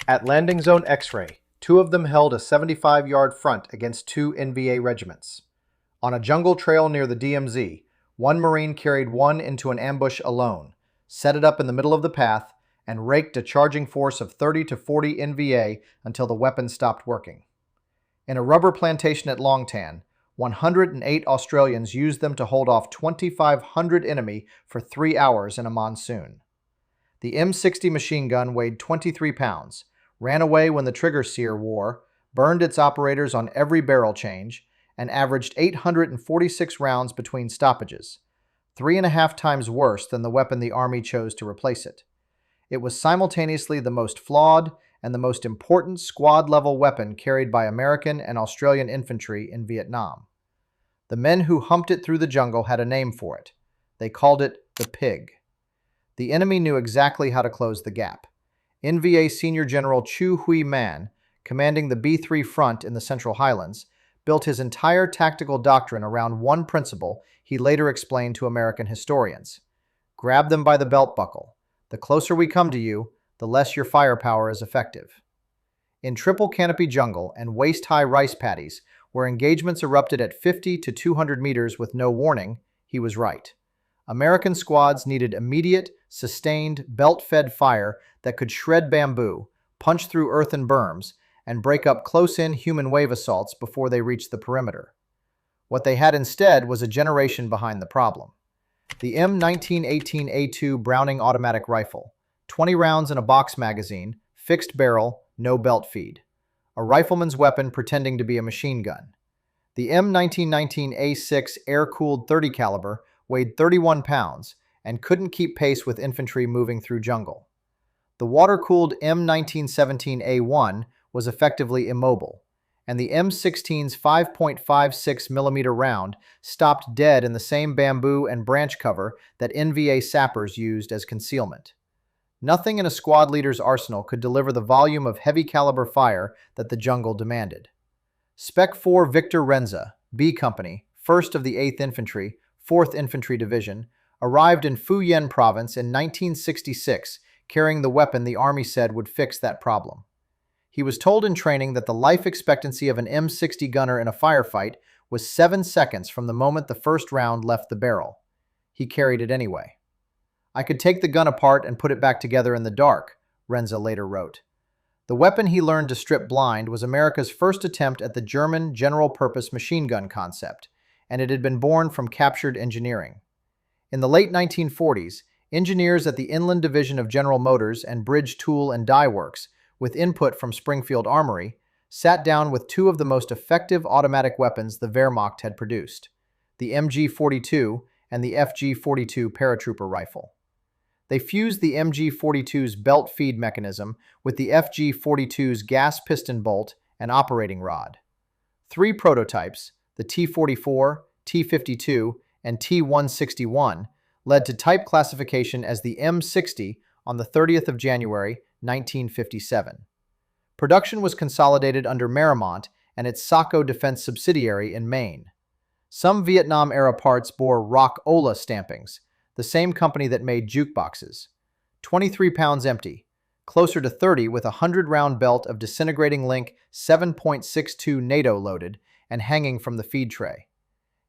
At Landing Zone X-Ray, two of them held a 75-yard front against two NVA regiments. On a jungle trail near the DMZ, one Marine carried one into an ambush alone, set it up in the middle of the path, and raked a charging force of 30 to 40 NVA until the weapon stopped working. In a rubber plantation at Longtan, 108 Australians used them to hold off 2,500 enemy for 3 hours in a monsoon. The M60 machine gun weighed 23 pounds, ran away when the trigger sear wore, burned its operators on every barrel change, and averaged 846 rounds between stoppages, 3.5 times worse than the weapon the Army chose to replace it. It was simultaneously the most flawed and the most important squad-level weapon carried by American and Australian infantry in Vietnam. The men who humped it through the jungle had a name for it. They called it the Pig. The enemy knew exactly how to close the gap. NVA Senior General Chu Hui Man, commanding the B-3 Front in the Central Highlands, built his entire tactical doctrine around one principle he later explained to American historians. Grab them by the belt buckle. The closer we come to you, the less your firepower is effective. In triple canopy jungle and waist-high rice paddies, where engagements erupted at 50 to 200 meters with no warning, he was right. American squads needed immediate, sustained, belt-fed fire that could shred bamboo, punch through earthen berms, and break up close-in human wave assaults before they reached the perimeter. What they had instead was a generation behind the problem. The M1918A2 Browning automatic rifle, 20 rounds in a box magazine, fixed barrel, no belt feed. A rifleman's weapon pretending to be a machine gun. The M1919A6 air-cooled .30 caliber weighed 31 pounds and couldn't keep pace with infantry moving through jungle. The water-cooled M1917A1 was effectively immobile, and the M16's 5.56 mm round stopped dead in the same bamboo and branch cover that NVA sappers used as concealment. Nothing in a squad leader's arsenal could deliver the volume of heavy caliber fire that the jungle demanded. Spec 4 Victor Renza, B Company, 1st of the 8th Infantry, 4th Infantry Division, arrived in Phu Yen Province in 1966, carrying the weapon the Army said would fix that problem. He was told in training that the life expectancy of an M60 gunner in a firefight was 7 seconds from the moment the first round left the barrel. He carried it anyway. "I could take the gun apart and put it back together in the dark," Renza later wrote. The weapon he learned to strip blind was America's first attempt at the German general-purpose machine gun concept, and it had been born from captured engineering. In the late 1940s, engineers at the Inland Division of General Motors and Bridge Tool and Die Works, with input from Springfield Armory, sat down with two of the most effective automatic weapons the Wehrmacht had produced, the MG-42 and the FG-42 paratrooper rifle. They fused the MG-42's belt feed mechanism with the FG-42's gas piston bolt and operating rod. 3 prototypes, the T-44, T-52, and T-161, led to type classification as the M60 on the 30th of January, 1957. Production was consolidated under Merrimont and its Saco Defense subsidiary in Maine. Some Vietnam-era parts bore Rock-Ola stampings, the same company that made jukeboxes. 23 pounds empty, closer to 30 with a 100-round belt of disintegrating link 7.62 NATO loaded and hanging from the feed tray.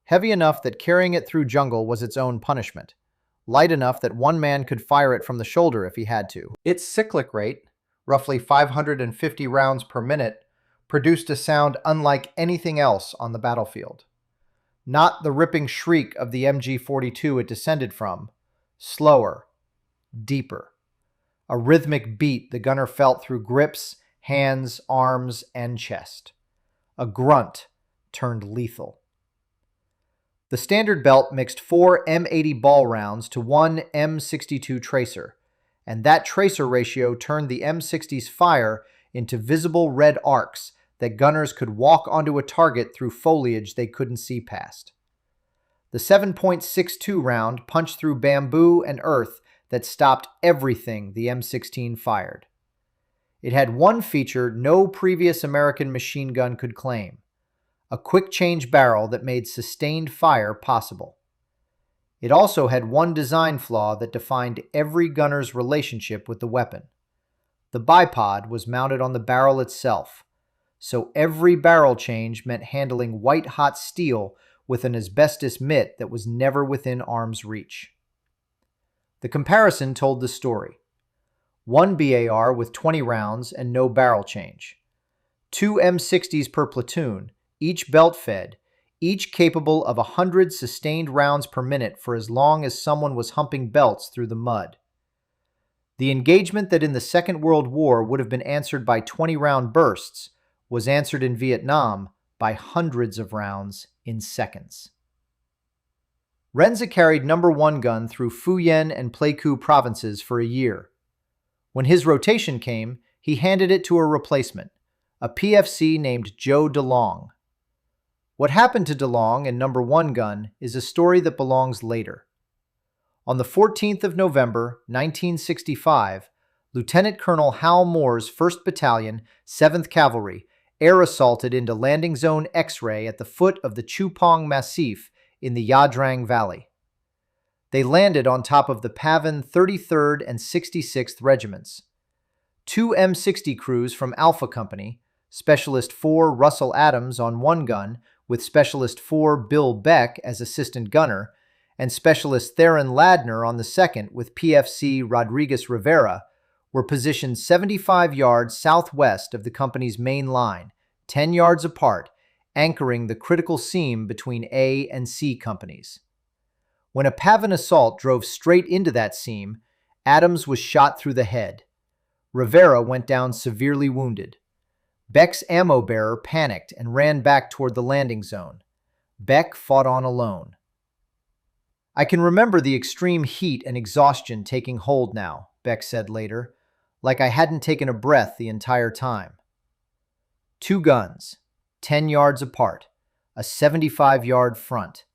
Heavy enough that carrying it through jungle was its own punishment. Light enough that one man could fire it from the shoulder if he had to. Its cyclic rate, roughly 550 rounds per minute, produced a sound unlike anything else on the battlefield. Not the ripping shriek of the MG-42 it descended from, slower, deeper. A rhythmic beat the gunner felt through grips, hands, arms, and chest. A grunt turned lethal. The standard belt mixed 4 M80 ball rounds to 1 M62 tracer, and that tracer ratio turned the M60's fire into visible red arcs that gunners could walk onto a target through foliage they couldn't see past. The 7.62 round punched through bamboo and earth that stopped everything the M16 fired. It had one feature no previous American machine gun could claim: a quick-change barrel that made sustained fire possible. It also had one design flaw that defined every gunner's relationship with the weapon: the The bipod was mounted on the barrel itself, so every barrel change meant handling white-hot steel with an asbestos mitt that was never within arm's reach. The comparison told the story. One BAR with 20 rounds and no barrel change. Two M60s per platoon, each belt-fed, each capable of 100 sustained rounds per minute for as long as someone was humping belts through the mud. The engagement that in the Second World War would have been answered by 20-round bursts was answered in Vietnam by hundreds of rounds in seconds. Renza carried No. 1 gun through Phu Yen and Pleiku provinces for a year. When his rotation came, he handed it to a replacement, a PFC named Joe DeLong. What happened to DeLong and No. 1 gun is a story that belongs later. On the 14th of November, 1965, Lieutenant Colonel Hal Moore's 1st Battalion, 7th Cavalry, air assaulted into Landing Zone X-Ray at the foot of the Chupong Massif in the Yadrang Valley. They landed on top of the Pavan 33rd and 66th Regiments. Two M60 crews from Alpha Company, Specialist 4 Russell Adams on one gun with Specialist 4 Bill Beck as assistant gunner, and Specialist Theron Ladner on the second with PFC Rodriguez Rivera, were positioned 75 yards southwest of the company's main line, 10 yards apart, anchoring the critical seam between A and C companies. When a Pavan assault drove straight into that seam, Adams was shot through the head. Rivera went down severely wounded. Beck's ammo bearer panicked and ran back toward the landing zone. Beck fought on alone. "I can remember the extreme heat and exhaustion taking hold now," Beck said later, "like I hadn't taken a breath the entire time." Two guns, 10 yards apart, a 75-yard front.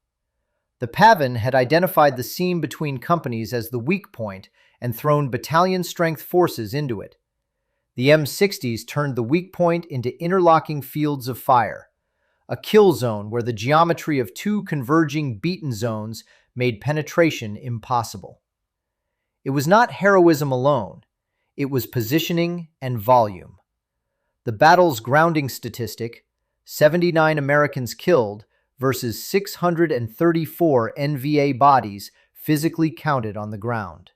The Pavan had identified the seam between companies as the weak point and thrown battalion-strength forces into it. The M60s turned the weak point into interlocking fields of fire, a kill zone where the geometry of two converging beaten zones made penetration impossible. It was not heroism alone, it was positioning and volume. The battle's grounding statistic, 79 Americans killed versus 634 NVA bodies physically counted on the ground.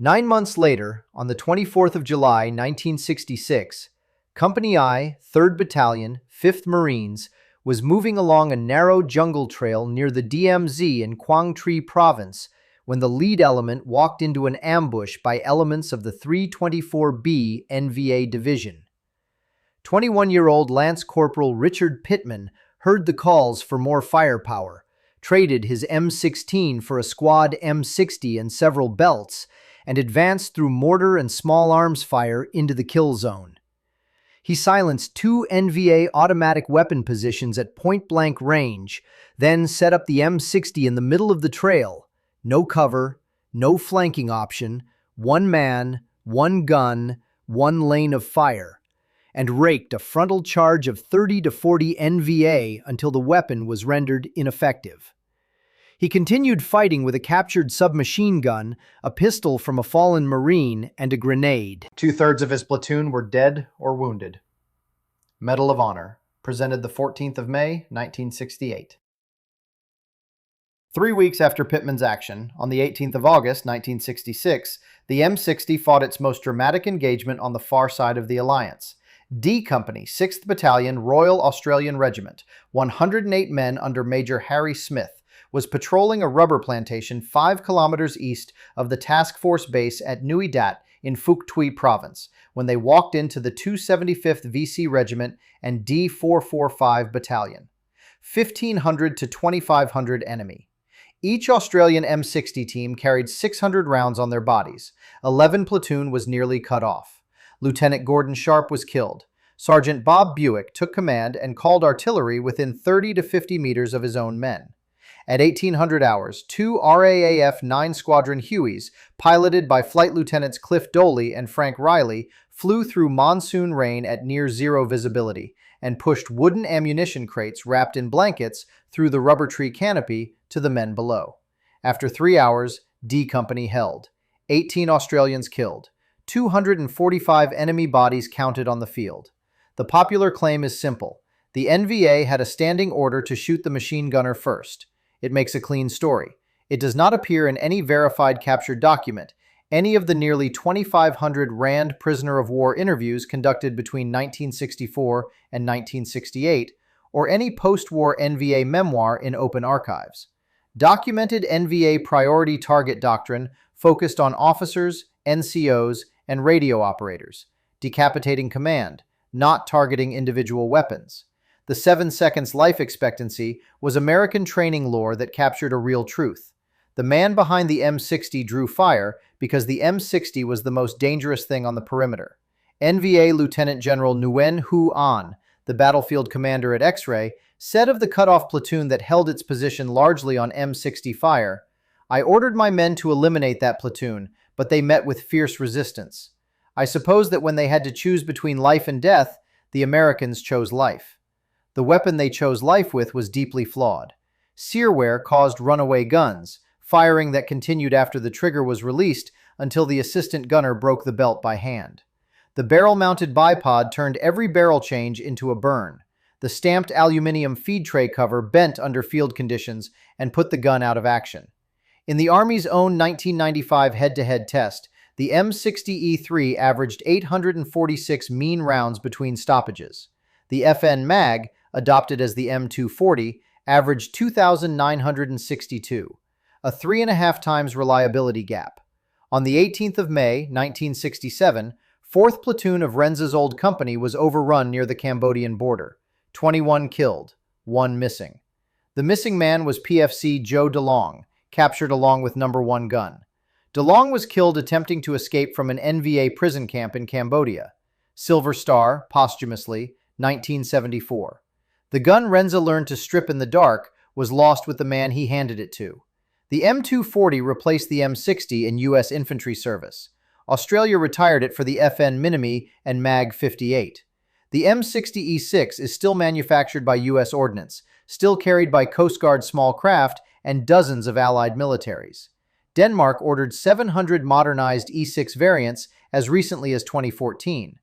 9 months later, on the 24th of July, 1966, Company I, 3rd Battalion, 5th Marines, was moving along a narrow jungle trail near the DMZ in Quang Tri Province when the lead element walked into an ambush by elements of the 324B NVA Division. 21-year-old Lance Corporal Richard Pittman heard the calls for more firepower, traded his M16 for a squad M60 and several belts, and advanced through mortar and small arms fire into the kill zone. He silenced two NVA automatic weapon positions at point-blank range, then set up the M60 in the middle of the trail. No cover, no flanking option, one man, one gun, one lane of fire, and raked a frontal charge of 30 to 40 NVA until the weapon was rendered ineffective. He continued fighting with a captured submachine gun, a pistol from a fallen Marine, and a grenade. 2/3 of his platoon were dead or wounded. Medal of Honor, presented the 14th of May, 1968. 3 weeks after Pittman's action, on the 18th of August, 1966, the M60 fought its most dramatic engagement on the far side of the Alliance. D Company, 6th Battalion, Royal Australian Regiment, 108 men under Major Harry Smith, was patrolling a rubber plantation 5 kilometers east of the task force base at Nui Dat in Phuoc Tuy Province when they walked into the 275th VC Regiment and D445 Battalion. 1,500 to 2,500 enemy. Each Australian M60 team carried 600 rounds on their bodies. 11 platoon was nearly cut off. Lieutenant Gordon Sharp was killed. Sergeant Bob Buick took command and called artillery within 30 to 50 meters of his own men. At 1800 hours, 2 RAAF 9 Squadron Hueys, piloted by Flight Lieutenants Cliff Doley and Frank Riley, flew through monsoon rain at near-zero visibility and pushed wooden ammunition crates wrapped in blankets through the rubber tree canopy to the men below. After 3 hours, D Company held. 18 Australians killed, 245 enemy bodies counted on the field. The popular claim is simple. The NVA had a standing order to shoot the machine gunner first. It makes a clean story. It does not appear in any verified captured document, any of the nearly 2,500 RAND prisoner of war interviews conducted between 1964 and 1968, or any post-war NVA memoir in open archives. Documented NVA priority target doctrine focused on officers, NCOs, and radio operators, decapitating command, not targeting individual weapons. The 7 seconds life expectancy was American training lore that captured a real truth. The man behind the M60 drew fire because the M60 was the most dangerous thing on the perimeter. NVA Lieutenant General Nguyen Hu An, the battlefield commander at X-Ray, said of the cutoff platoon that held its position largely on M60 fire, "I ordered my men to eliminate that platoon, but they met with fierce resistance. I suppose that when they had to choose between life and death, the Americans chose life. The weapon they chose life with was deeply flawed. Sear wear caused runaway guns, firing that continued after the trigger was released until the assistant gunner broke the belt by hand. The barrel-mounted bipod turned every barrel change into a burn. The stamped aluminum feed tray cover bent under field conditions and put the gun out of action." In the Army's own 1995 head-to-head test, the M60E3 averaged 846 mean rounds between stoppages. The FN MAG, adopted as the M240, averaged 2,962, a 3.5 times reliability gap. On the 18th of May, 1967, 4th Platoon of Renza's old company was overrun near the Cambodian border. 21 killed, 1 missing. The missing man was PFC Joe DeLong, captured along with No. 1 gun. DeLong was killed attempting to escape from an NVA prison camp in Cambodia. Silver Star, posthumously, 1974. The gun Renza learned to strip in the dark was lost with the man he handed it to. The M240 replaced the M60 in U.S. infantry service. Australia retired it for the FN Minimi and MAG 58. The M60E6 is still manufactured by U.S. Ordnance, still carried by Coast Guard small craft and dozens of Allied militaries. Denmark ordered 700 modernized E6 variants as recently as 2014.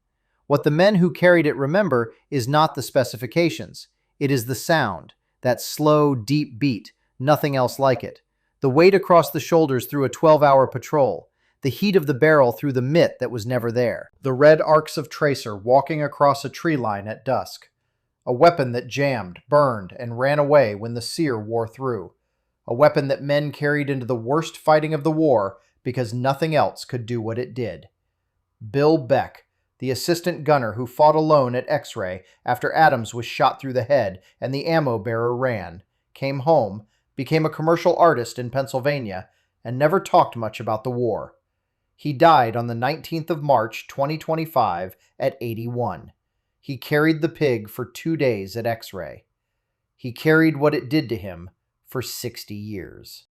What the men who carried it remember is not the specifications. It is the sound, that slow, deep beat, nothing else like it. The weight across the shoulders through a 12-hour patrol, the heat of the barrel through the mitt that was never there. The red arcs of tracer walking across a tree line at dusk. A weapon that jammed, burned, and ran away when the sear wore through. A weapon that men carried into the worst fighting of the war because nothing else could do what it did. Bill Beck, the assistant gunner who fought alone at X-Ray after Adams was shot through the head and the ammo bearer ran, came home, became a commercial artist in Pennsylvania, and never talked much about the war. He died on the 19th of March, 2025 at 81. He carried the pig for 2 days at X-Ray. He carried what it did to him for 60 years.